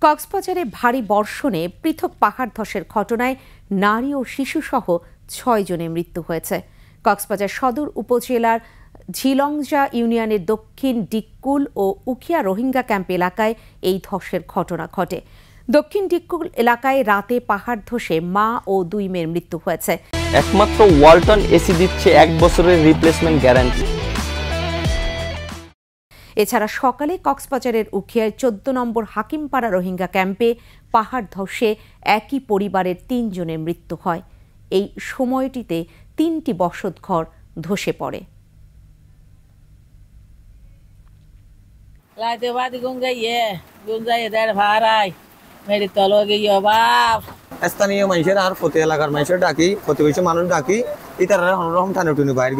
কক্সবাজারে ভারী বর্ষণে পৃথক পাহাড় ধসের ঘটনায় নারী ও শিশুসহ ৬ জনের মৃত্যু হয়েছে। কক্সবাজার সদর উপজেলার ঝিলংজা ইউনিয়নের দক্ষিণ ডিক্কুল ও উখিয়া রোহিঙ্গা ক্যাম্প এলাকায় এই ধসের ঘটনা ঘটে। দক্ষিণ ডিক্কুল এলাকায় রাতে পাহাড় ধসে মা ও ২ মেয়ের মৃত্যু হয়েছে। একমাত্র ওয়ালটন এসি দিচ্ছে ১ বছরের রিপ্লেসমেন্ট গ্যারান্টি। এছাড়া সকালে কক্সবাজারের উখিয়ায় ১৪ নম্বর হাকিমপাড়া রোহিঙ্গা ক্যাম্পে পাহাড় ধসে একই পরিবারের ৩ জনের মৃত্যু হয়। এই সময়টিতে ৩টি বসতঘর ধসে পড়ে। স্থানীয় মানুষের আর প্রতি এলাকার মানুষের ডাকি, প্রতিবেশী মানুষ ডাকি, ইতারা অন্যরকম টানে টুনি বাইরে